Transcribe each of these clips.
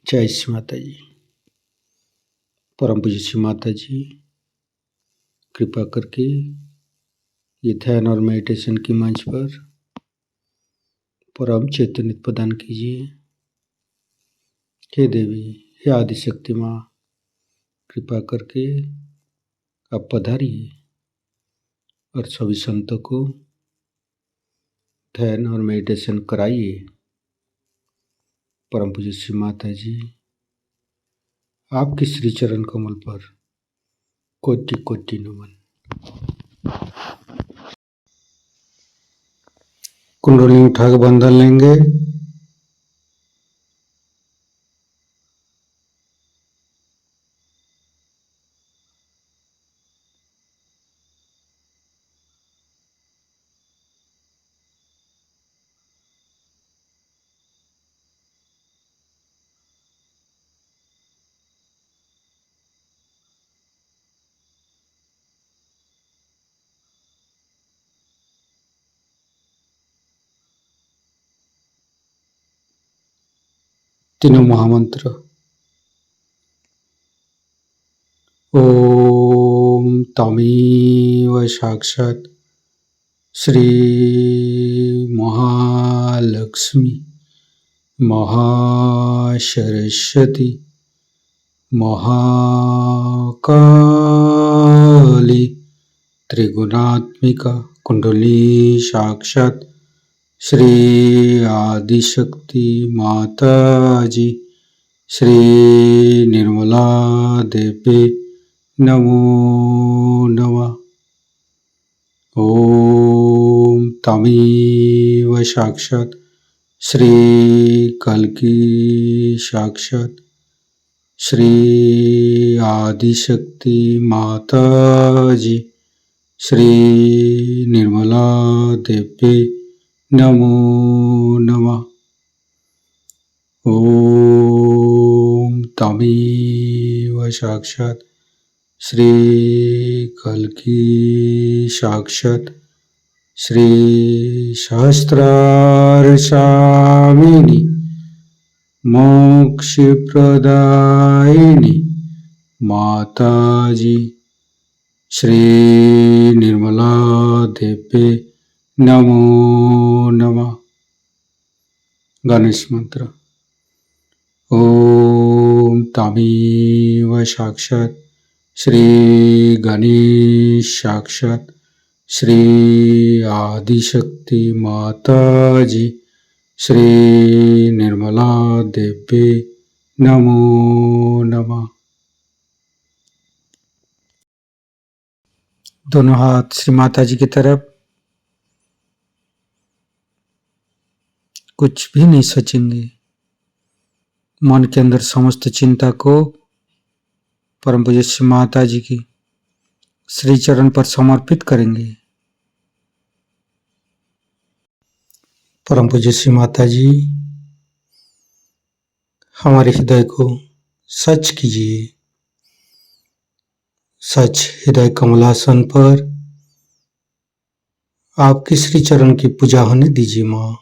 जय श्री माता जी। परम पूज्य श्री माता जी, कृपा करके ये ध्यान और मेडिटेशन की मंच पर परम चैतन्य प्रदान कीजिए। हे देवी, हे आदिशक्ति माँ, कृपा करके आप पधारिए और सभी संतों को ध्यान और मेडिटेशन कराइए। परम पूज्य श्री माता जी, आपके श्री चरण कमल पर कोटि कोटि नमन। कुंडली उठा के बंधन लेंगे। तीनों महामंत्र। ओम तमेव साक्षात् श्री महालक्ष्मी महासरस्वती महाकाली त्रिगुणात्मिका कुंडली साक्षात् श्री आदिशक्ति माता जी श्री निर्मला देवी नमो नमः। ओम तमेव साक्षात् श्री कल्की साक्षात् श्री आदिशक्ति माता जी श्री निर्मला देवी नमो नमः। ओम तमेव साक्षात् श्री कल्की साक्षात् श्री सहस्रारसामिनी मोक्षप्रदायिनी माता जी श्री निर्मला देवी नमो नमः। गणेश मंत्र। ओम तमेव साक्षात् श्री गणेश साक्षात् श्री आदिशक्ति माता जी श्री निर्मला देवी नमो नमः। दोनों हाथ श्री माता जी की तरफ। कुछ भी नहीं सोचेंगे, मन के अंदर समस्त चिंता को परम पूज्य श्री माता जी की श्री चरण पर समर्पित करेंगे। परम पूज्य श्री माता जी, हमारे हृदय को सच कीजिए। सच हृदय कमलासन पर आपके श्री चरण की पूजा होने दीजिए माँ।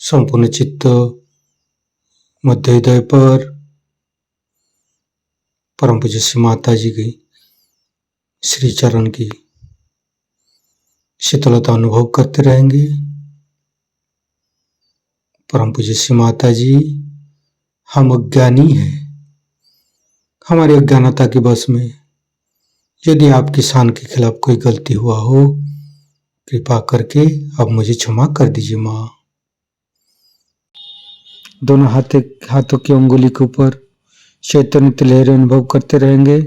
संपूर्ण चित्त मध्य हृदय पर परम पूज्य श्री माता जी की श्री चरण की शीतलता अनुभव करते रहेंगे। परम पूज्य श्री माता जी, हम अज्ञानी हैं। हमारी अज्ञानता के वश में यदि आपकी शान के खिलाफ कोई गलती हुआ हो, कृपा करके अब मुझे क्षमा कर दीजिए माँ। दोनों हाथों की अंगुली के ऊपर चैतन्य लहरें अनुभव करते रहेंगे।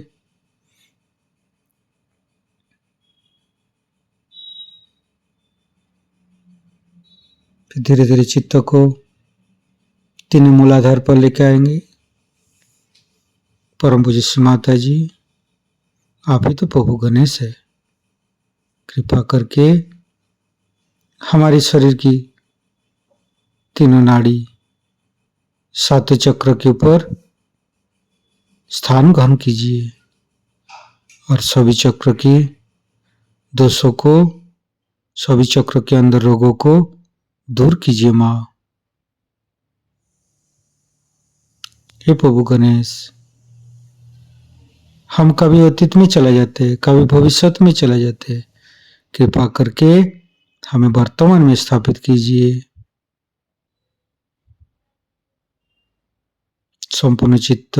फिर धीरे धीरे चित्त को तीनों मूलाधार पर लेके आएंगे। परम पूज्य श्री माता जी, आप ही तो प्रभु गणेश है। कृपा करके हमारे शरीर की तीनों नाड़ी सातों चक्र के ऊपर स्थान ग्रहण कीजिए और सभी चक्र के दोषों को, सभी चक्र के अंदर रोगों को दूर कीजिए माँ। हे प्रभु गणेश, हम कभी अतीत में चले जाते, कभी भविष्य में चले जाते, कृपा करके हमें वर्तमान में स्थापित कीजिए। संपूर्ण चित्त,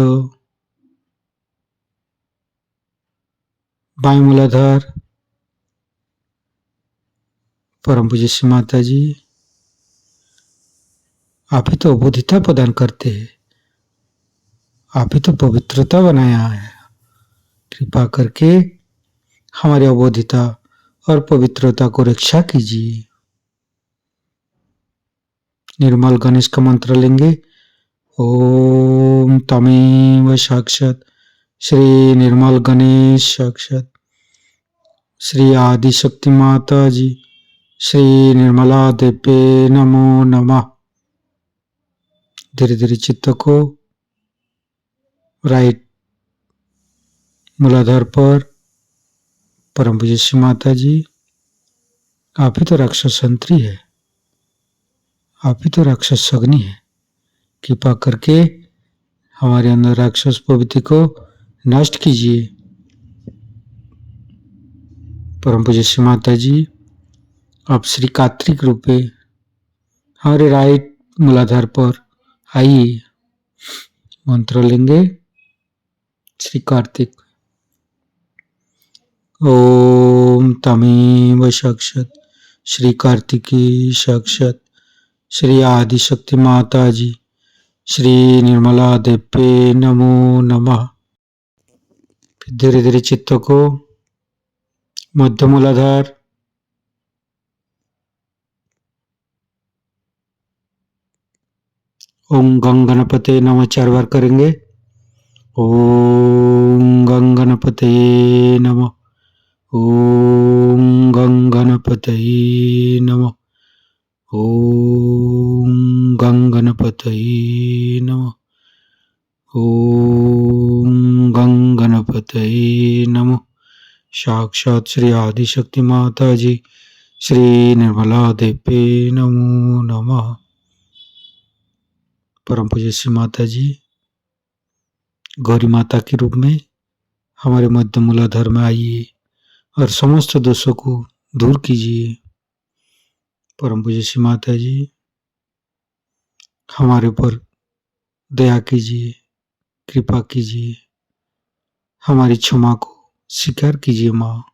बाएं मूलाधार, परम पूज्य श्री माता जी, आप ही तो अबोधिता प्रदान करते हैं, आप ही तो पवित्रता बनाया है। कृपा करके हमारी अबोधिता और पवित्रता को रक्षा कीजिए। निर्मल गणेश का मंत्र लेंगे। ओम तमेव साक्षात श्री निर्मल गणेश साक्षात श्री आदिशक्ति माता जी श्री निर्मला देव्ये नमो नमः। धीरे धीरे चित्त को राइट मूलाधार पर, परम पूज्य श्री माता जी, आप ही तो राक्षस संतरी है, आप ही तो राक्षस अग्नि है। कृपा करके हमारे अंदर राक्षस प्रवृत्ति को नष्ट कीजिए। परम पूज्य श्री माता जी, आप श्री कार्तिक रूपे हमारे राइट मूलाधार पर आइए। मंत्र लेंगे। श्री कार्तिक। ओम तमेव साक्षात श्री कार्तिकी साक्षात श्री आदिशक्ति माता जी श्री निर्मला देव्ये नमो नमः। फिर धीरे धीरे चित्त को मध्य मूलाधार, ओम गंग गणपते नमः 4 बार करेंगे। ओम गंग गणपते नमः, ओम गंग गणपते नमः, ओम गंग गणपते नमः, ओम गंग गणपते नमः। साक्षात श्री आदिशक्ति माता जी श्री निर्मला देव्ये नमो नमः। परम पूज्य श्री माता जी, गौरी माता के रूप में हमारे मध्य मूलाधार में आइए और समस्त दोषों को दूर कीजिए। परम पूज्य श्री माता जी, हमारे ऊपर दया कीजिए, कृपा कीजिए, हमारी क्षमा को स्वीकार कीजिए माँ।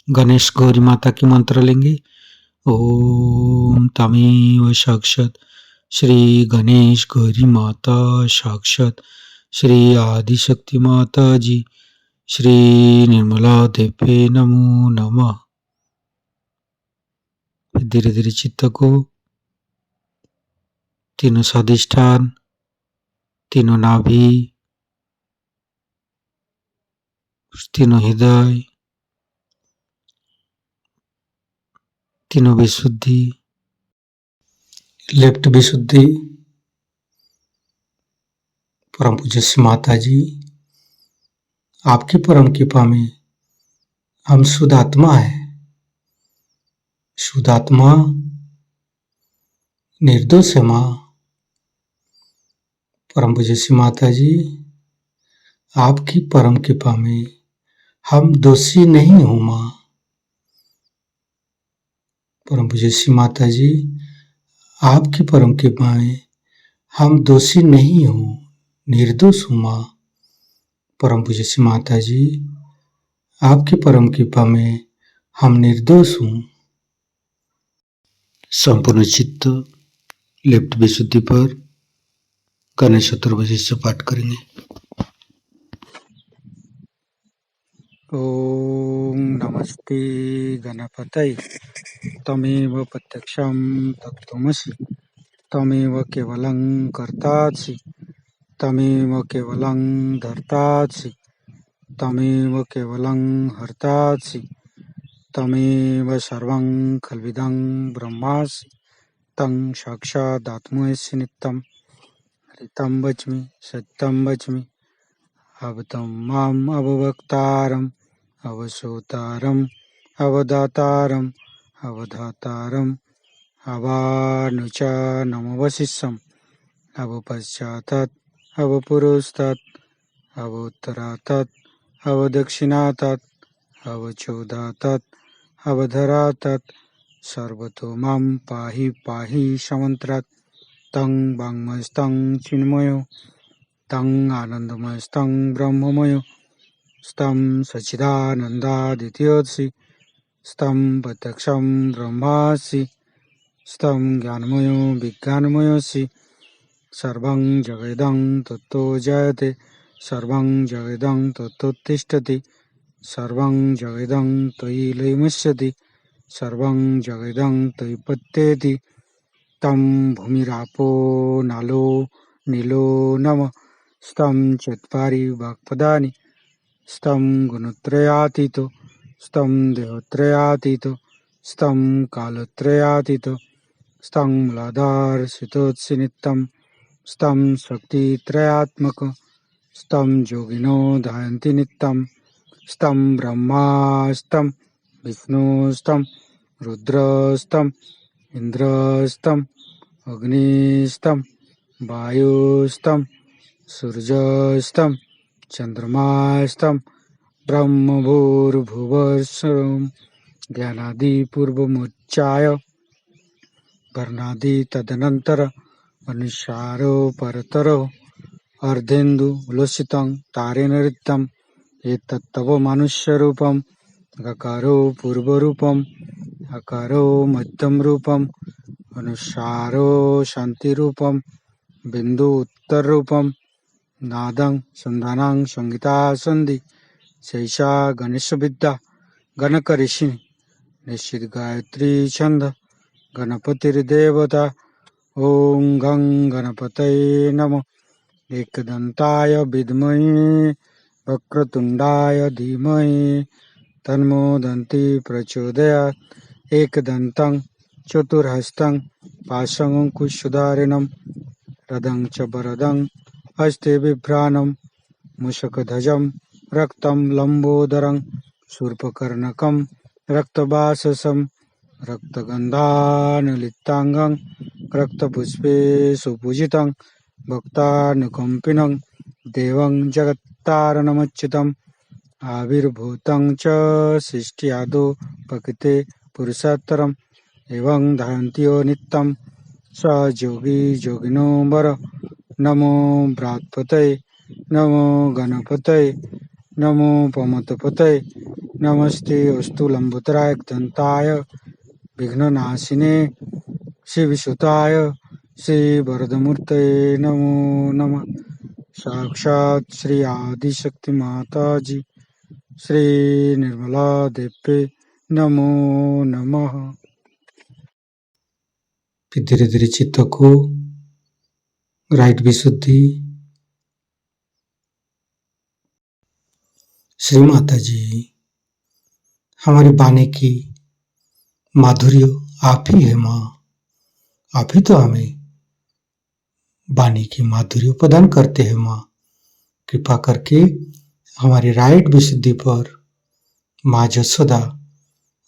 गणेश गौरी माता की मंत्र लेंगे। ओम तमेव साक्षात श्री गणेश गौरी माता साक्षात श्री आदिशक्ति माता जी श्री निर्मला देव्ये नमो नमः। धीरे धीरे चित्त को तीनों स्वादिष्ठान, तीनों नाभि, तीनों हृदय, तीनों विशुद्धि, लेफ्ट विशुद्धि। परम पूज्य श्री माता जी, आपकी परम कृपा में हम शुद्ध आत्मा है। शुद्ध आत्मा निर्दोष है माँ। परम पूज्य श्री माता जी, आपकी परम कृपा में हम दोषी नहीं हूँ माँ। परम पूज्य श्री माता जी, आपकी परम कृपा में हम दोषी नहीं हूँ, निर्दोष हूँ माँ। परम पूज्य श्री माता जी, आपकी परम कृपा में हम निर्दोष हूँ। संपूर्ण चित्त लेफ्ट विशुद्धि पर गणेश चतुर्भुज से पाठ करेंगे। ओम नमस्ते गणपतये तमेव प्रत्यक्षं तत्त्वमसि तमेव केवलं कर्तासि तमेव केवलं धर्तासि तमेव केवलं हर्तासि तमेव सर्वं खल्विदं ब्रह्मासि तं साक्षादात्मसि नित्यं हरितं वच्मि सत्यं वच्मि अवतं माम् अववक्तारम् अवसोतारम् अवदातारम् अवधातारम् अवानुचानमवशिष्यम् अवपश्चातात् अवपुरस्तात् अवोत्तरातात् अवदक्षिणातात् अवचोदातात् अवधरातात् सर्वतो मां पाहि पाहि समन्त्रात् तं वाङ्मयस्तं चिन्मयो तं आनन्दमयस्तं ब्रह्ममयो स्तं सच्चिदानन्दादित्योऽसि स्तं प्रत्यक्षं ब्रह्मासि स्तं ज्ञानमयो विज्ञानमयोऽसि सर्वं जगदं तत्तो जयते सर्वं जगदं तत्तोत्तिष्ठति सर्वं जगदं त्वयि लयमुच्यते सर्वं जगदं त्वयि पत्येति तं भूमिरापो नालो नीलो नमः स्तं चत्वारि वाक्पदानि स्तं गुणत्रयातीतो स्तं देहत्रयातीतो स्तं कालत्रयातीतो स्तं मूलाधारसितोत्सि नित्यं स्तं शक्तित्रयात्मक स्तं योगिनो ध्यायन्ति नित्यं स्तं ब्रह्मा स्तं विष्णु स्तं रुद्रस्तं इंद्रस्तं अग्निस्तं वायुस्तं सूर्यस्तं चंद्रमास्तं ब्रह्मभूर्भुवस्सुरं ज्ञानादिपूर्वमुच्चाय वर्णादि तदनंतर अनुसारो परतरो अर्धेन्दु उल्लसितं तारेण ऋतं एतत्तव मनुष्यरूपं गकारो पूर्वरूपम् अकारो मध्यमरूपम् अनुसारो शान्तिरूपम् बिन्दु उत्तररूपम् नादं संधानं संगीता सन्धि शैषा गणेशविद्या गणकऋषि निश्चित गायत्री छंद गणपतिर्देवता ओं गं गणपतये नमः एकदन्ताय विद्महे वक्रतुण्डाय धीमहि तन्नो दन्ति प्रचोदयात् एकदन्तं चतुर्हस्तं पाशमङ्कुशधारिणं रदं च वरदं हस्ते बिभ्राणं मूषकध्वजं रक्तं लम्बोदरं शूर्पकर्णकं रक्तवाससं रक्तगन्धानुलिप्ताङ्गं रक्तपुष्पे सुपूजितं भक्तानुकम्पिनं देवं जगत्तारणमच्युतम् आविर्भूतं च सृष्ट्यादौ प्रकृते पुरुषोत्तरम् एवं ध्यायन्त्यो नित्यं स योगी योगिनो वर नमो बृहत्पतये नमो गणपतये नमो पमतपतये नमस्ते अस्तु लंबोदराय दन्ताय विघ्ननाशिने शिवसुताय श्रीवरदमूर्तये नमो नमः साक्षात् श्री आदिशक्ति माताजी श्री निर्मला देवी नमो नमः। फिर धीरे धीरे चित्त को राइट विशुद्धि। श्री माता जी हमारी वाणी की माधुर्य आप ही है माँ, आप ही तो हमें वाणी की माधुर्य प्रदान करते हैं माँ। कृपा करके हमारी राइट विशुद्धि पर माँ जसोदा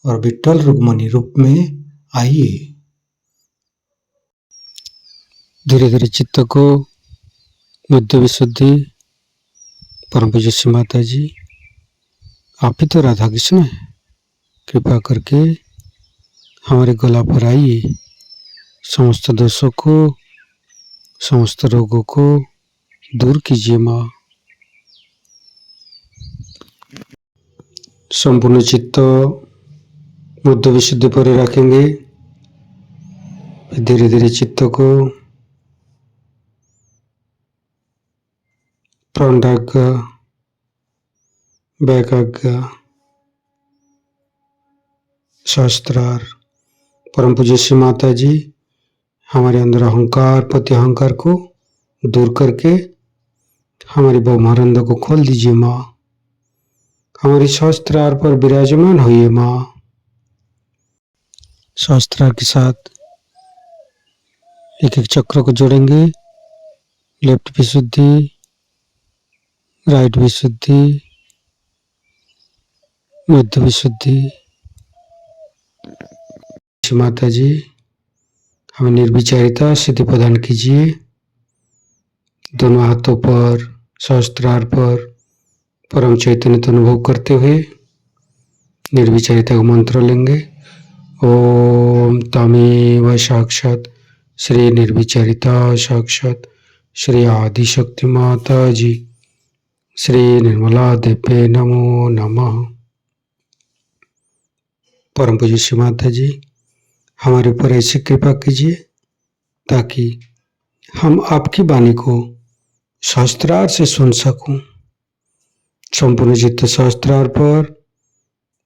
और विट्ठल रुक्मणी रूप में आइए। धीरे धीरे चित्त को मध्य विशुद्धि। परम पूज्य श्री माता जी आप ही तो राधा कृष्ण है, कृपा करके हमारे गला पर आइए। समस्त दोषों को समस्त रोगों को दूर कीजिए माँ। संपूर्ण चित्त मध्य विशुद्धि पर रखेंगे। धीरे धीरे चित्त को प्राणाग्र वैकाग्र शास्त्रार। परम पूज्य श्री माता जी हमारे अंदर अहंकार प्रति अहंकार को दूर करके हमारी ब्रह्मानंद को खोल दीजिए माँ। हमारी सहस्त्रार पर विराजमान होइए माँ। सहस्त्रार के साथ एक एक चक्र को जोड़ेंगे। लेफ्ट विशुद्धि, राइट विशुद्धि, मध्य विशुद्धि। माता जी हमें निर्विचारिता सिद्धि प्रदान कीजिए। दोनों हाथों पर सहस्त्रार पर परम चैतन्य का अनुभव करते हुए निर्विचारिता का मंत्र लेंगे। ओम तमेव साक्षात श्री निर्विचारिता साक्षात श्री आदिशक्ति माता जी श्री निर्मला देवे नमो नमः। परम पूज्य श्री माता जी हमारे ऊपर ऐसी कृपा कीजिए ताकि हम आपकी वाणी को सहस्त्रार से सुन सकूं। संपूर्ण चित्त सहस्त्रार पर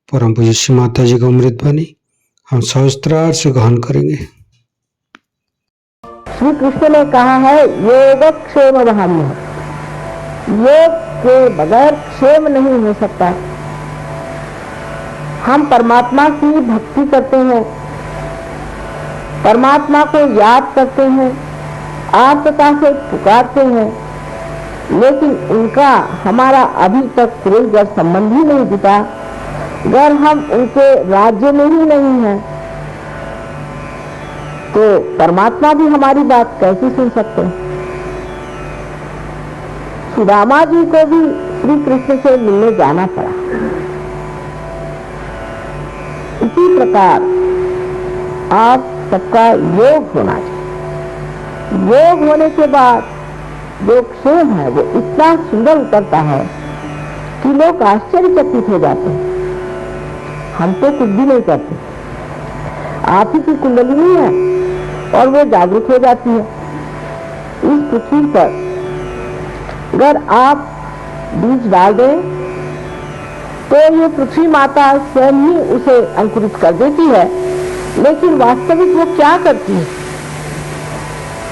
परम पूज्य श्री माता जी का अमृत वाणी हम सहस्त्रार से ग्रहण करेंगे। श्री कृष्ण ने कहा है योगक्षेम भाम्य, योग के बगैर क्षेम नहीं हो सकता। हम परमात्मा की भक्ति करते हैं, परमात्मा को याद करते हैं, आर्तता से पुकारते हैं, लेकिन उनका हमारा अभी तक कोई गर संबंध ही नहीं जुटा। अगर हम उनके राज्य में ही नहीं हैं तो परमात्मा भी हमारी बात कैसे सुन सकते हैं। सुदामा जी को भी श्री कृष्ण से मिलने जाना पड़ा। इसी प्रकार आप सबका योग होना चाहिए। योग होने के बाद जो क्षेम है वो इतना सुंदर उतरता है कि लोग आश्चर्यचकित हो जाते हैं। हम तो कुछ भी नहीं करते, आप ही की कुंडलिनी है और वो जागृत हो जाती है। इस पृथ्वी पर अगर आप बीज डाल दें तो ये पृथ्वी माता स्वयं ही उसे अंकुरित कर देती है, लेकिन वास्तविक वो क्या करती है?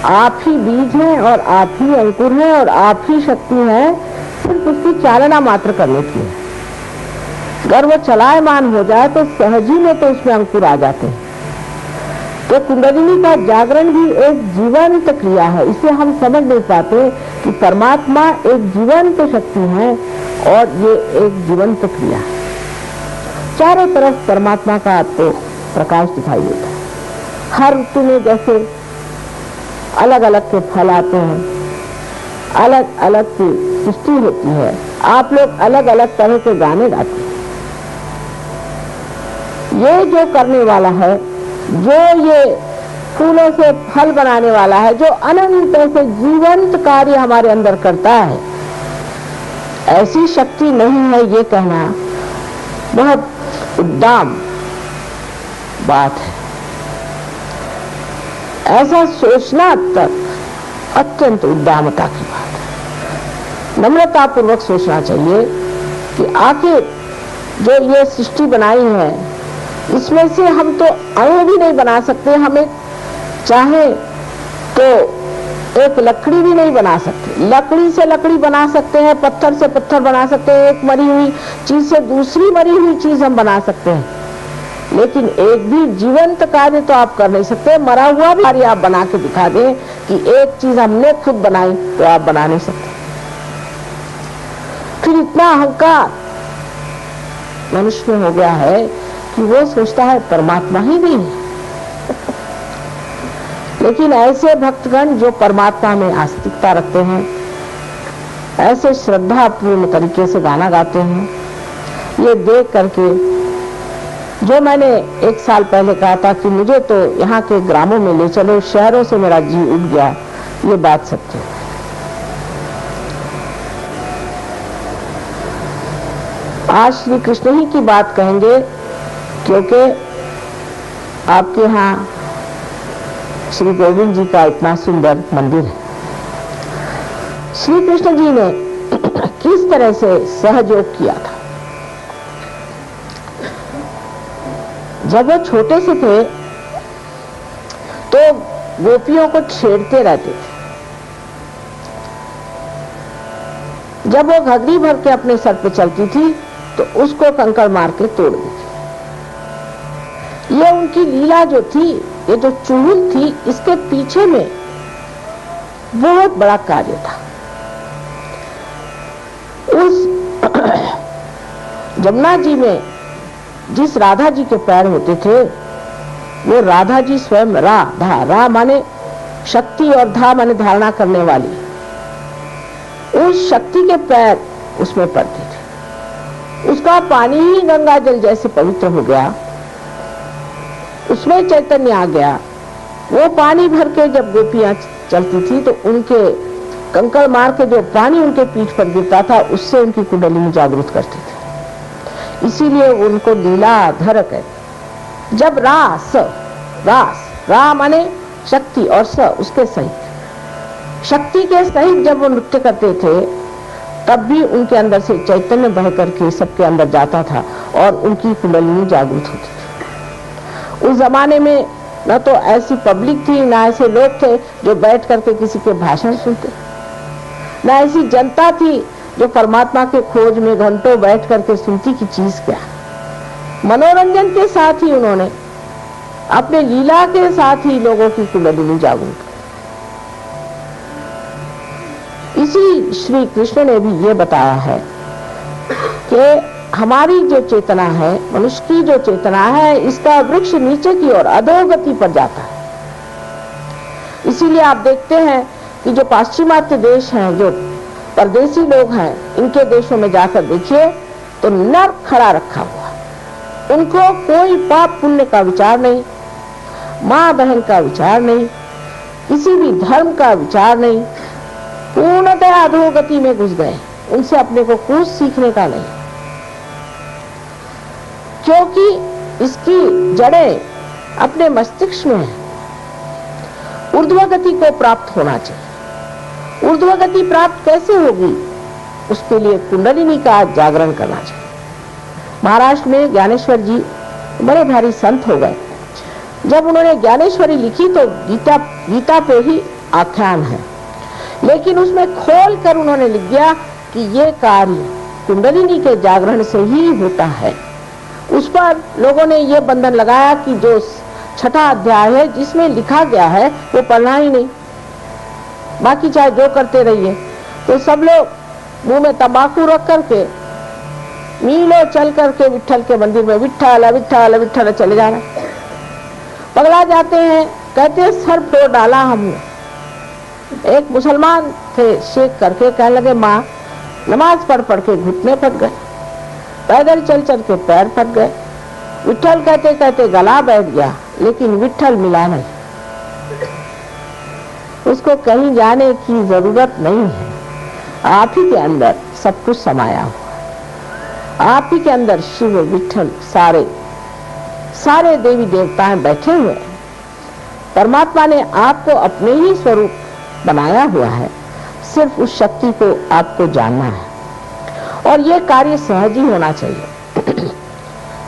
आप ही बीज हैं और आप ही अंकुर हैं और आप ही शक्ति है, सिर्फ उसकी चालना मात्र करने की है। अगर वो चलायमान हो जाए तो सहज ही में तो उसमें अंकुर आ जाते हैं। तो कुंडलिनी का जागरण भी एक जीवंत क्रिया है। इसे हम समझ नहीं पाते कि परमात्मा एक जीवंत शक्ति है और ये एक जीवंत क्रिया है। चारों तरफ परमात्मा का आपको प्रकाश दिखाई देता है। हर ऋतु में जैसे अलग अलग के फल आते हैं, अलग अलग की सृष्टि होती है, आप लोग अलग अलग तरह के गाने गाते हैं। ये जो करने वाला है, जो ये फूलों से फल बनाने वाला है, जो अनंत से जीवंत कार्य हमारे अंदर करता है, ऐसी शक्ति नहीं है ये कहना बहुत उद्दाम बात है। ऐसा सोचना तक अत्यंत उद्दामता की बात है। नम्रता पूर्वक सोचना चाहिए कि आखिर जो ये सृष्टि बनाई है इसमें से हम तो अणु भी नहीं बना सकते। हमें चाहे तो एक लकड़ी भी नहीं बना सकते। लकड़ी से लकड़ी बना सकते हैं, पत्थर से पत्थर बना सकते हैं, एक मरी हुई चीज से दूसरी मरी हुई चीज हम बना सकते हैं, लेकिन एक भी जीवंत कार्य तो आप कर नहीं सकते। मरा हुआ भी कार्य आप बना के दिखा दें कि एक चीज हमने खुद बनाई, तो आप बना नहीं सकते। फिर इतना अहंकार मनुष्य में हो गया है कि वो सोचता है परमात्मा ही नहीं है। लेकिन ऐसे भक्तगण जो परमात्मा में आस्तिकता रखते हैं, ऐसे श्रद्धा पूर्ण तरीके से गाना गाते हैं, ये देख करके जो मैंने एक साल पहले कहा था कि मुझे तो यहाँ के ग्रामों में ले चलो, शहरों से मेरा जी उठ गया, ये बात सत्य है। आज श्री कृष्ण ही की बात कहेंगे, क्योंकि आपके यहाँ श्री गोविंद जी का इतना सुंदर मंदिर है। श्री कृष्ण जी ने किस तरह से सहयोग किया था। जब वो छोटे से थे तो गोपियों को छेड़ते रहते थे। जब वो घघरी भर के अपने सर पे चलती थी तो उसको कंकड़ मार के तोड़ देती। ये उनकी लीला जो थी, ये जो चुड़ैल थी, इसके पीछे में बहुत बड़ा कार्य था। उस जमुना जी में जिस राधा जी के पैर होते थे वो राधा जी स्वयं रा माने शक्ति और धा माने धारणा करने वाली, उस शक्ति के पैर उसमें पड़ते थे। उसका पानी ही गंगा जल जैसे पवित्र हो गया, उसमें चैतन्य आ गया। वो पानी भर के जब गोपियां चलती थी तो उनके कंकड़ मार के जो पानी उनके पीठ पर गिरता था उससे उनकी कुंडलिनी जागृत करती थी, इसीलिए उनको लीलाधर कहते। जब रास रा माने शक्ति और स उसके सहित, शक्ति के सहित जब वो नृत्य करते थे तब भी उनके अंदर से चैतन्य बह करके सबके अंदर जाता था और उनकी कुंडलिनी जागृत होती थी। उस जमाने में न तो ऐसी पब्लिक थी, ना ऐसे लोग थे जो बैठ करके किसी के भाषण सुनते, ना ऐसी जनता थी जो परमात्मा के खोज में घंटों बैठ करके सुनती की चीज क्या। मनोरंजन के साथ ही उन्होंने अपने लीला के साथ ही लोगों की कुंडलिनी जागृत की। इसी श्री कृष्ण ने भी ये बताया है कि हमारी जो चेतना है, मनुष्य की जो चेतना है, इसका वृक्ष नीचे की ओर अधोगति पर जाता है। इसीलिए आप देखते हैं कि जो पाश्चिमात्य देश हैं, जो परदेसी लोग हैं, इनके देशों में जाकर देखिए तो नर खड़ा रखा हुआ, उनको कोई पाप पुण्य का विचार नहीं, माँ बहन का विचार नहीं, किसी भी धर्म का विचार नहीं, पूर्णतः अधोगति में घुस गए। उनसे अपने को कुछ सीखने का नहीं, क्योंकि इसकी जड़ें अपने मस्तिष्क में है। ऊर्ध्वगति को प्राप्त होना चाहिए। ऊर्ध्वगति प्राप्त कैसे होगी? उसके लिए कुंडलिनी का जागरण करना चाहिए। महाराष्ट्र में ज्ञानेश्वर जी बड़े भारी संत हो गए। जब उन्होंने ज्ञानेश्वरी लिखी तो गीता पे ही आख्यान है, लेकिन उसमें खोल कर उन्होंने लिख दिया कि ये कार्य कुंडलिनी के जागरण से ही होता है। उस पर लोगों ने ये बंधन लगाया कि जो छठा अध्याय है जिसमें लिखा गया है वो पढ़ना ही नहीं, बाकी चाहे जो करते रहिए। तो सब लोग मुंह में तंबाकू रख करके मीलों चल करके विट्ठल के मंदिर में विट्ठल विट्ठल विट्ठल चले जाना, पगला जाते हैं। कहते हैं सर फोड़ डाला हमने। एक मुसलमान थे, शेख करके कहने लगे माँ नमाज पढ़ पढ़ के घुटने फट गए, पैदल चल चल के पैर फट गए, विट्ठल कहते कहते गला बैठ गया, लेकिन विट्ठल मिला नहीं। उसको कहीं जाने की जरूरत नहीं है, आप ही के अंदर सब कुछ समाया हुआ। आप ही के अंदर शिव विट्ठल सारे देवी देवताएं बैठे हुए हैं। परमात्मा ने आपको अपने ही स्वरूप बनाया हुआ है, सिर्फ उस शक्ति को आपको जानना है और ये कार्य सहज ही होना चाहिए।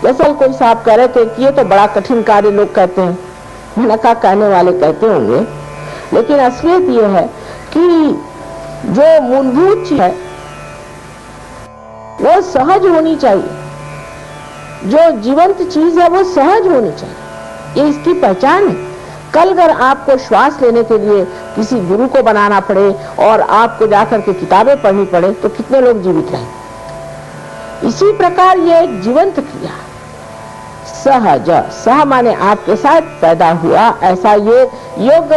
जैसे कोई साहब कह रहे थे कि ये तो बड़ा कठिन कार्य लोग कहते हैं, मैंने कहा कहने वाले कहते होंगे, लेकिन असलियत ये है कि जो मूलभूत चीज है वो सहज होनी चाहिए। जो जीवंत चीज है वो सहज होनी चाहिए, ये इसकी पहचान है। कल अगर आपको श्वास लेने के लिए किसी गुरु को बनाना पड़े और आपको जाकर के किताबें पढ़नी पड़े तो कितने लोग जीवित रहें। इसी प्रकार ये एक जीवंत क्रिया सहज, सह माने आपके साथ पैदा हुआ, ऐसा ये योग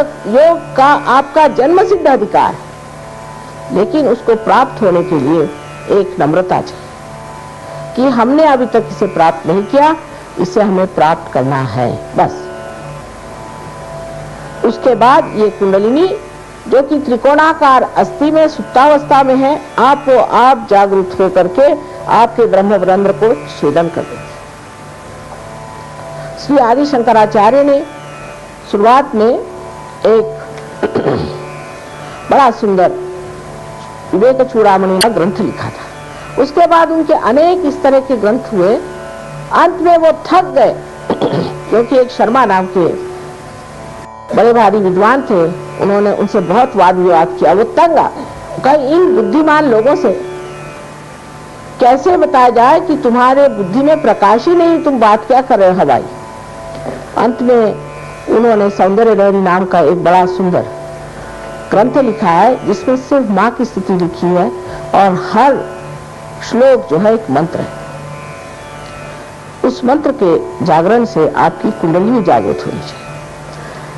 का आपका जन्म सिद्ध अधिकार है। लेकिन उसको प्राप्त होने के लिए एक नम्रता चाहिए कि हमने अभी तक इसे प्राप्त नहीं किया, इसे हमें प्राप्त करना है बस। उसके बाद ये कुंडलिनी जो कि त्रिकोणाकार अस्थि में सुप्तावस्था में है, आप जागृत होकर के आपके ब्रह्मरंध्र को छेदन कर देते। श्री आदि शंकराचार्य ने शुरुआत में एक बड़ा सुंदर विवेक चूड़ामणि का ग्रंथ लिखा था। उसके बाद उनके अनेक इस तरह के ग्रंथ हुए। अंत में वो थक गए क्योंकि एक शर्मा नाम के बड़े भारी विद्वान थे, उन्होंने उनसे बहुत वाद विवाद किया। वो तंग आ गए, कहीं इन बुद्धिमान लोगों से कैसे बताया जाए कि तुम्हारे बुद्धि में प्रकाश ही नहीं, तुम बात क्या कर रहे हो भाई। अंत में उन्होंने सौंदर्य लहरी नाम का एक बड़ा सुंदर ग्रंथ लिखा है जिसमें सिर्फ माँ की स्तुति लिखी है और हर श्लोक जो है एक मंत्र है। उस मंत्र के जागरण से आपकी कुंडली जागृत होनी चाहिए।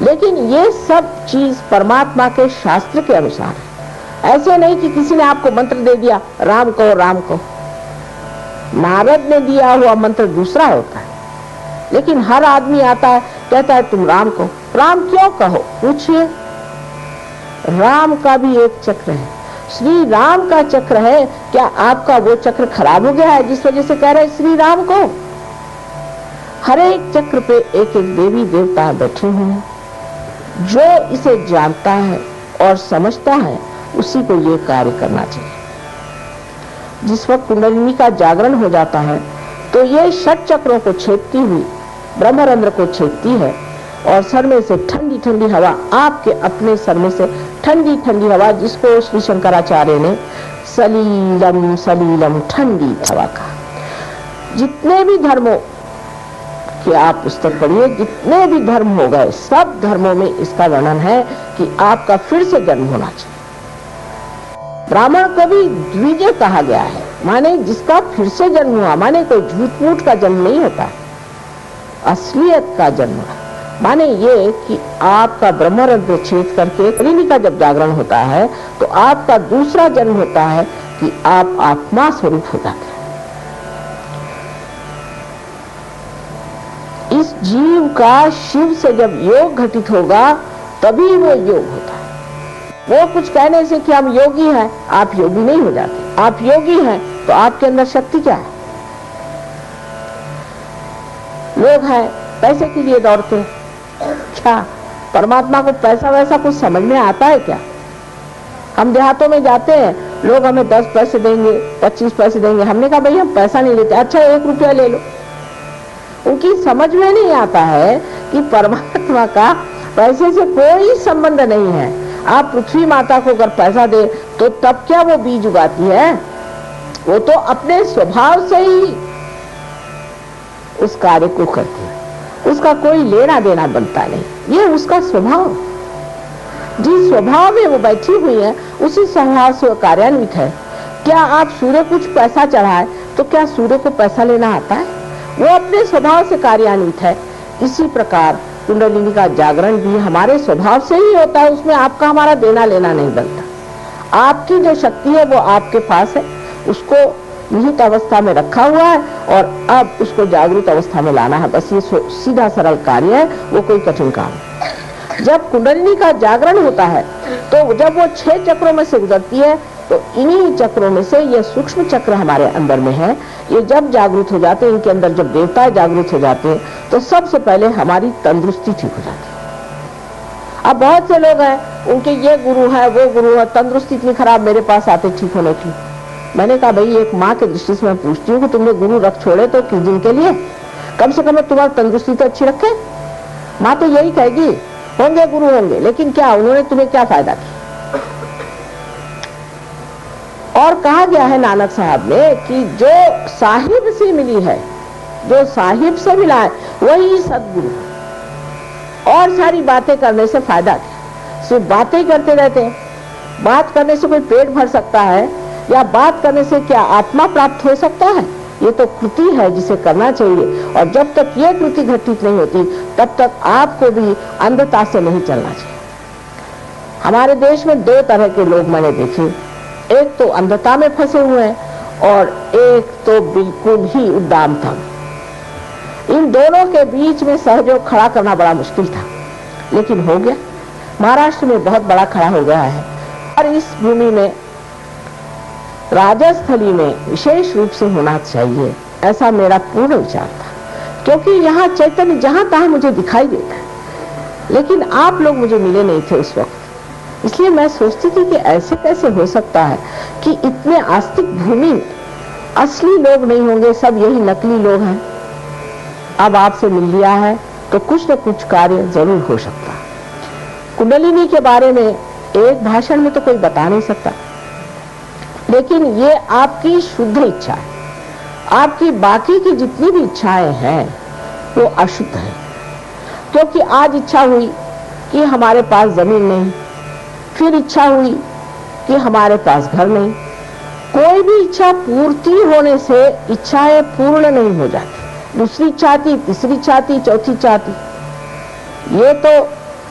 लेकिन ये सब चीज परमात्मा के शास्त्र के अनुसार है। ऐसे नहीं कि किसी ने आपको मंत्र दे दिया राम कहो राम कहो। नारद ने दिया हुआ मंत्र दूसरा होता है, लेकिन हर आदमी आता है कहता है तुम राम कहो। राम क्यों कहो पूछिए। राम का भी एक चक्र है, श्री राम का चक्र है। क्या आपका वो चक्र खराब हो गया है जिस वजह से कह रहे श्री राम को? हर एक चक्र पे एक एक देवी देवता बैठे हुए हैं। जो इसे जानता है और समझता है उसी को ये कार्य करना चाहिए। जिस वक्त कुंडलिनी का जागरण हो जाता है तो ये षट चक्रों को छेदती हुई ब्रह्मरंध्र को छेदती है और सर में से ठंडी ठंडी हवा, आपके अपने सर में से ठंडी ठंडी हवा, जिसको श्री शंकराचार्य ने सलीलम सलीलम ठंडी हवा कहा। जितने भी धर्मों कि आप पुस्तक पढ़िए, जितने भी धर्म हो गए सब धर्मों में इसका वर्णन है कि आपका फिर से जन्म होना चाहिए। ब्राह्मण को भी द्विज कहा गया है, माने जिसका फिर से जन्म हुआ, माने कोई झूठ मूठ का जन्म नहीं होता है, असलियत का जन्म है। माने ये कि आपका ब्रह्मरंध्र छेद करके कुंडलिनी का जब जागरण होता है तो आपका दूसरा जन्म होता है कि आप आत्मा स्वरूप हो जाते हैं। इस जीव का शिव से जब योग घटित होगा तभी वो योग होता है। वो कुछ कहने से कि हम योगी हैं, आप योगी नहीं हो जाते। आप योगी हैं तो आपके अंदर शक्ति क्या है? लोग हैं पैसे के लिए दौड़ते हैं। क्या परमात्मा को पैसा वैसा कुछ समझ में आता है क्या? हम देहातों में जाते हैं, लोग हमें 10 पैसे देंगे, 25 पैसे देंगे। हमने कहा भाई हम पैसा नहीं लेते। अच्छा 1 रुपया ले लो। उनकी समझ में नहीं आता है कि परमात्मा का पैसे से कोई संबंध नहीं है। आप पृथ्वी माता को अगर पैसा दे तो तब क्या वो बीज उगाती है? वो तो अपने स्वभाव से ही उस कार्य को करती है, उसका कोई लेना देना बनता नहीं। ये उसका स्वभाव, जिस स्वभाव में वो बैठी हुई है उसी स्वभाव से वो कार्यान्वित है। क्या आप सूर्य कुछ पैसा चढ़ाए तो क्या सूर्य को पैसा लेना आता है? वो अपने स्वभाव से कार्यान्वित है। इसी प्रकार कुंडलिनी का जागरण भी हमारे स्वभाव से ही होता है, उसमें आपका हमारा देना लेना नहीं बनता। आपकी जो शक्ति है वो आपके पास है, उसको निहित अवस्था में रखा हुआ है और अब उसको जागृत अवस्था में लाना है। बस ये सीधा सरल कार्य है, वो कोई कठिन काम नहीं। जब कुंडलिनी का जागरण होता है तो जब वो 6 चक्रों में से गुजरती है तो इन्हीं चक्रों में से ये सूक्ष्म चक्र हमारे अंदर में है। ये जब जागृत हो जाते हैं, इनके अंदर जब देवता जागृत हो जाते हैं तो सबसे पहले हमारी तंदुरुस्ती ठीक हो जाती है। अब बहुत से लोग हैं, उनके ये गुरु है वो गुरु है, तंदुरुस्ती इतनी खराब, मेरे पास आते ठीक होने की। मैंने कहा भाई एक माँ के दृष्टि से मैं पूछती हूँ कि तुमने गुरु रख छोड़े तो किस दिन के लिए? कम से कम तुम्हारी तंदुरुस्ती तो अच्छी रखे। माँ तो यही कहेगी होंगे गुरु होंगे, लेकिन क्या उन्होंने तुम्हें क्या फायदा किया? और कहा गया है नानक साहब ने कि जो साहिब से मिली है, जो साहिब से मिला है वही सदगुरु है। और सारी बातें करने से फायदा क्या? सिर्फ बातें करते रहते हैं। बात करने से कोई पेट भर सकता है या बात करने से क्या आत्मा प्राप्त हो सकता है? ये तो कृति है जिसे करना चाहिए। और जब तक ये कृति घटित नहीं होती तब तक आपको भी अंधता से नहीं चलना चाहिए। हमारे देश में 2 तरह के लोग मैंने देखे, एक तो अंधता में फंसे हुए हैं और एक तो बिल्कुल ही उद्दाम था। इन दोनों के बीच में सहयोग खड़ा करना बड़ा मुश्किल था, लेकिन हो गया। महाराष्ट्र में बहुत बड़ा खड़ा हो गया है और इस भूमि में राजस्थली में विशेष रूप से होना चाहिए, ऐसा मेरा पूर्ण विचार था। क्योंकि यहाँ चैतन्य जहां तहां मुझे दिखाई देता है, लेकिन आप लोग मुझे मिले नहीं थे उस वक्त। इसलिए मैं सोचती थी कि ऐसे कैसे हो सकता है कि इतने आस्तिक भूमि में असली लोग नहीं होंगे, सब यही नकली लोग हैं। अब आपसे मिल लिया है तो कुछ न कुछ कार्य जरूर हो सकता है। कुंडलिनी के बारे में एक भाषण में तो कोई बता नहीं सकता, लेकिन ये आपकी शुद्ध इच्छा है। आपकी बाकी की जितनी भी इच्छाएं हैं वो अशुद्ध है। क्योंकि आज इच्छा हुई कि हमारे पास जमीन नहीं, फिर इच्छा हुई कि हमारे पास घर नहीं, कोई भी इच्छा पूर्ति होने से इच्छाएं पूर्ण नहीं हो जाती। दूसरी इच्छा आती, तीसरी इच्छा आती, चौथी इच्छा आती। ये तो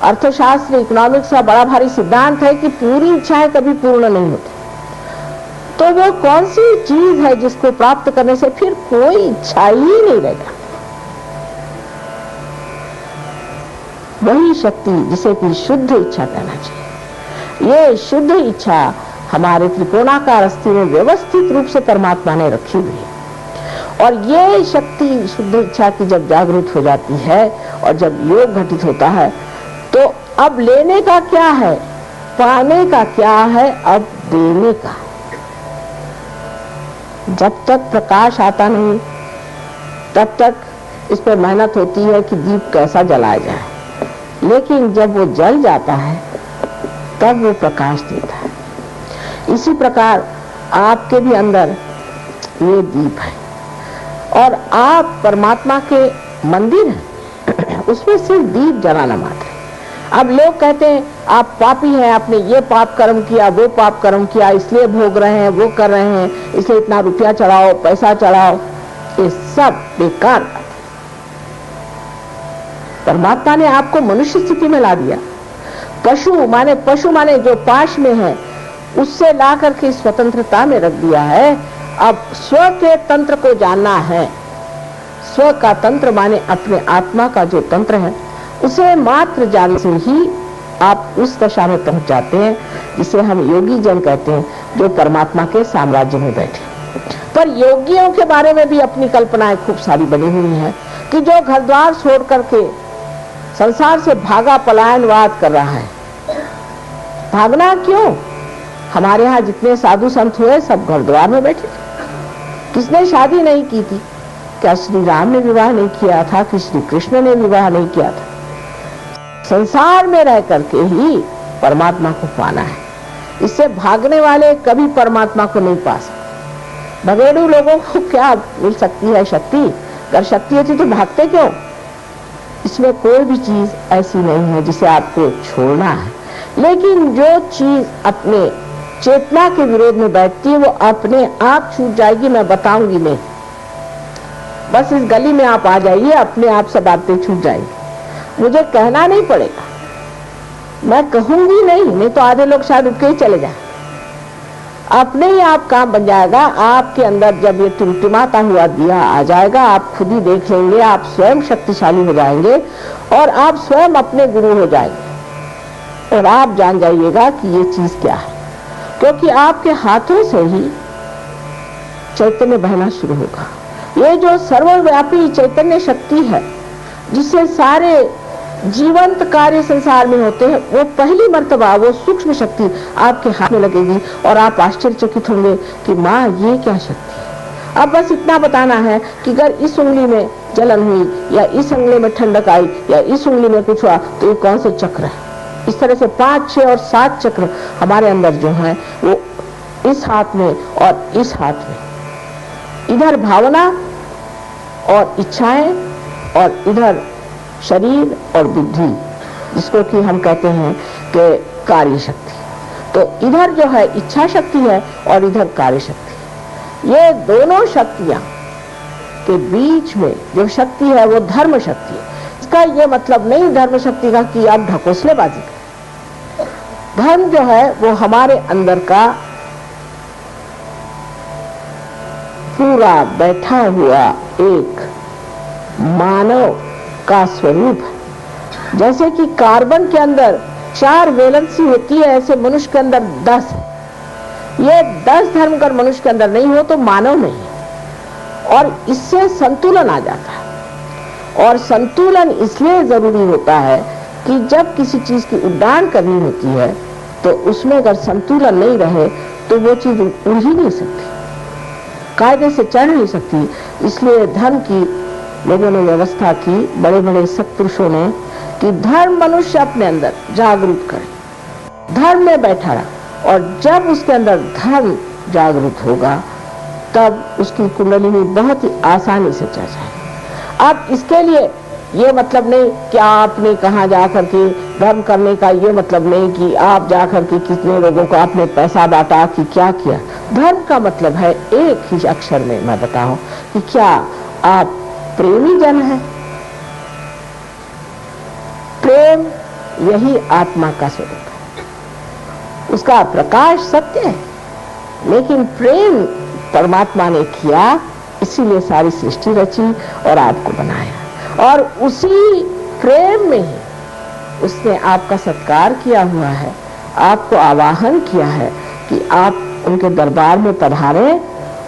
अर्थशास्त्र, इकोनॉमिक्स का बड़ा भारी सिद्धांत है कि पूरी इच्छाएं कभी पूर्ण नहीं होती। तो वो कौन सी चीज है जिसको प्राप्त करने से फिर कोई इच्छा ही नहीं रहेगा? वही शक्ति जिसे कि शुद्ध इच्छा कहना चाहिए। ये शुद्ध इच्छा हमारे त्रिकोणाकार अस्थि में व्यवस्थित रूप से परमात्मा ने रखी हुई है। और ये शक्ति शुद्ध इच्छा की जब जागृत हो जाती है और जब योग घटित होता है, तो अब लेने का क्या है, पाने का क्या है, अब देने का। जब तक प्रकाश आता नहीं तब तक इस पर मेहनत होती है कि दीप कैसा जलाया जाए, लेकिन जब वो जल जाता है तब वो प्रकाश देता है। इसी प्रकार आपके भी अंदर ये दीप है और आप परमात्मा के मंदिर हैं, उसमें सिर्फ दीप जलाना मात्र है। अब लोग कहते हैं आप पापी हैं, आपने ये पाप कर्म किया, वो पाप कर्म किया, इसलिए भोग रहे हैं, वो कर रहे हैं, इसलिए इतना रुपया चढ़ाओ, पैसा चढ़ाओ। ये सब बेकार बात है। परमात्मा ने आपको मनुष्य स्थिति में ला दिया। पशु माने जो पाश में है उससे ला करके स्वतंत्रता में रख दिया है। अब स्व के तंत्र को जानना है। स्व का तंत्र माने अपने आत्मा का जो तंत्र है, उसे मात्र जानने से ही आप उस दशा में पहुंच जाते हैं जिसे हम योगी जन कहते हैं, जो परमात्मा के साम्राज्य में बैठे। पर योगियों के बारे में भी अपनी कल्पनाएं खूब सारी बनी हुई हैं कि जो घर द्वार छोड़ करके संसार से भागा पलायनवाद कर रहा है। भागना क्यों? हमारे यहाँ जितने साधु संत हुए सब घर द्वार में बैठे थे। किसने शादी नहीं की थी? क्या श्री राम ने विवाह नहीं किया था कि श्री कृष्ण ने विवाह नहीं किया था? संसार में रह करके ही परमात्मा को पाना है। इससे भागने वाले कभी परमात्मा को नहीं पा सकते। भगेड़ू लोगों को क्या मिल सकती है शक्ति? अगर शक्ति होती तो भागते क्यों? इसमें कोई भी चीज ऐसी नहीं है जिसे आपको छोड़ना है, लेकिन जो चीज अपने चेतना के विरोध में बैठती है वो अपने आप छूट जाएगी। मैं बताऊंगी नहीं, बस इस गली में आप आ जाइए, अपने आप सब बातें छूट जाएंगी। मुझे कहना नहीं पड़ेगा, मैं कहूंगी नहीं तो आधे लोग शायद उठ के ही चले जाए। अपने ही आप काम बन जाएगा। आपके अंदर जब ये टिमटिमाता हुआ दिया आ जाएगा, आप खुद ही देख लेंगे, आप स्वयं शक्तिशाली हो जाएंगे और आप स्वयं अपने गुरु हो जाएंगे। और आप जान जाइएगा कि ये चीज क्या है, क्योंकि आपके हाथों से ही चैतन्य बहना शुरू होगा। ये जो सर्वव्यापी चैतन्य शक्ति है जिससे सारे जीवंत कार्य संसार में होते हैं, वो पहली मर्तबा वो सूक्ष्म शक्ति आपके हाथ में लगेगी और आप आश्चर्यचकित होंगे कि माँ ये क्या शक्ति है। अब बस इतना बताना है कि अगर इस उंगली में जलन हुई या इस उंगली में ठंडक आई या इस उंगली में कुछ हुआ तो ये कौन से चक्र है। इस तरह से 5, 6 और 7 चक्र हमारे अंदर जो है वो इस हाथ में और इस हाथ में, इधर भावना और इच्छाएं और इधर शरीर और बुद्धि, जिसको कि हम कहते हैं कि कार्य शक्ति। तो इधर जो है इच्छा शक्ति है और इधर कार्य शक्ति। ये दोनों शक्तियां के बीच में जो शक्ति है वो धर्म शक्ति है। इसका ये मतलब नहीं धर्म शक्ति का कि आप ढकोसलेबाजी करें। धर्म जो है वो हमारे अंदर का पूरा बैठा हुआ एक मानव का स्वरूप है। जैसे कि कार्बन के अंदर 4 वैलेंसी होती है, ऐसे मनुष्य के अंदर 10 है। ये 10 धर्म अगर मनुष्य के अंदर नहीं हो तो मानव नहीं है और इससे संतुलन आ जाता है। और संतुलन इसलिए जरूरी होता है कि जब किसी चीज की उड़ान करनी होती है तो उसमें अगर संतुलन नहीं रहे तो वो चीज उड़ ही नहीं सकती, कायदे से चढ़ नहीं सकती। इसलिए धर्म की लोगों ने व्यवस्था की, बड़े बड़े सत्पुरुषों ने, कि धर्म मनुष्य अपने अंदर जागरूक करे, धर्म में बैठा रहा। और जब उसके अंदर धर्म जागरूक होगा तब उसकी कुंडलिनी बहुत ही आसानी से चढ़ जाएगी। अब इसके लिए ये मतलब नहीं कि आपने कहाँ जा करके धर्म करने का, ये मतलब नहीं कि आप जा करके कितने लोगों को आपने पैसा बांटा कि क्या किया। धर्म का मतलब है एक ही अक्षर में मैं बताऊं कि क्या आप प्रेमी जन हैं? प्रेम यही आत्मा का स्वरूप है, उसका प्रकाश सत्य है, लेकिन प्रेम परमात्मा ने किया, इसीलिए सारी सृष्टि रची और आपको बनाया, और उसी प्रेम में ही उसने आपका सत्कार किया हुआ है, आपको आवाहन किया है कि आप उनके दरबार में पधारें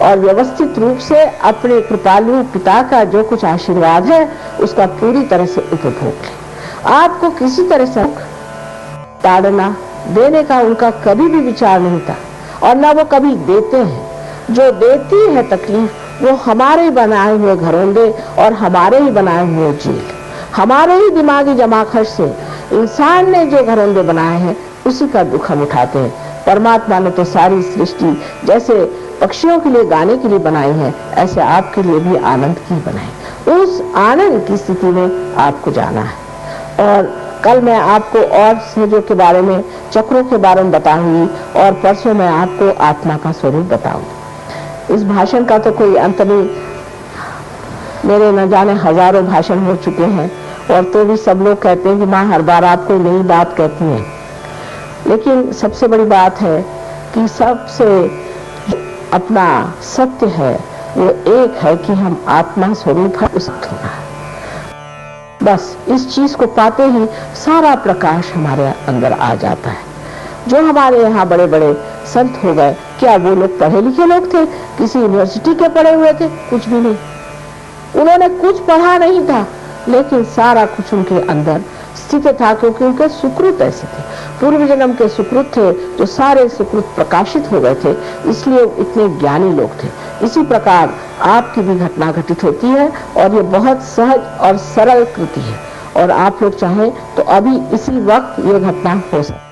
और व्यवस्थित रूप से अपने कृपालु पिता का जो कुछ आशीर्वाद है उसका पूरी तरह से उपभोग लें। आपको किसी तरह से ताड़ना देने का उनका कभी भी विचार नहीं था, और ना वो कभी देते हैं। जो देती है तकलीफ वो हमारे बनाए हुए घरोंदे और हमारे ही बनाए हुए जेल, हमारे ही दिमागी जमाखर्च से इंसान ने जो घरोंदे बनाए हैं उसी का दुख हम उठाते हैं। परमात्मा ने तो सारी सृष्टि जैसे पक्षियों के लिए गाने के लिए बनाई है, ऐसे आपके लिए भी आनंद की बनाई। उस आनंद की स्थिति में आपको जाना है। और कल मैं आपको और सहजों के बारे में, चक्रों के बारे में बताऊंगी, और परसों मैं आपको आत्मा का स्वरूप बताऊंगी। इस भाषण का तो कोई अंत नहीं, मेरे न जाने हजारों भाषण हो चुके हैं, और तो भी सब लोग कहते हैं कि माँ हर बार आप कोई नई बात कहती हैं। लेकिन सबसे बड़ी बात है कि सबसे अपना सत्य है वो एक है कि हम आत्मा स्वरूप है, उस होना है। बस इस चीज को पाते ही सारा प्रकाश हमारे अंदर आ जाता है। जो हमारे यहाँ बड़े बड़े संत हो गए, क्या वो लोग पढ़े लिखे लोग थे? किसी यूनिवर्सिटी के पढ़े हुए थे? कुछ भी नहीं, उन्होंने कुछ पढ़ा नहीं था, लेकिन सारा कुछ उनके अंदर स्थित था, क्योंकि उनके सुकृत ऐसे थे, पूर्व जन्म के सुकृत थे, जो सारे सुकृत प्रकाशित हो गए थे, इसलिए इतने ज्ञानी लोग थे। इसी प्रकार आपकी भी घटना घटित होती है, और ये बहुत सहज और सरल कृति है, और आप लोग चाहें तो अभी इसी वक्त ये घटना हो सकती है।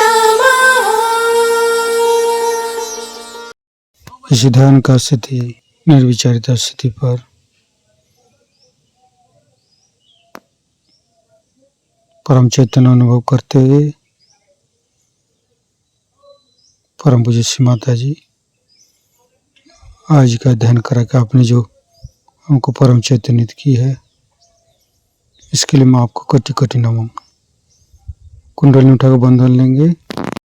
किसी ध्यान का स्थिति, निर्विचारिता स्थिति पर परम चैतन्य अनुभव करते हुए परम पूज्य श्री माता जी आज का ध्यान करा कि आपने जो हमको परम चैतन्यित की है, इसके लिए मैं आपको कोटि कोटि नमन। कुंडली उठाकर बंधन लेंगे।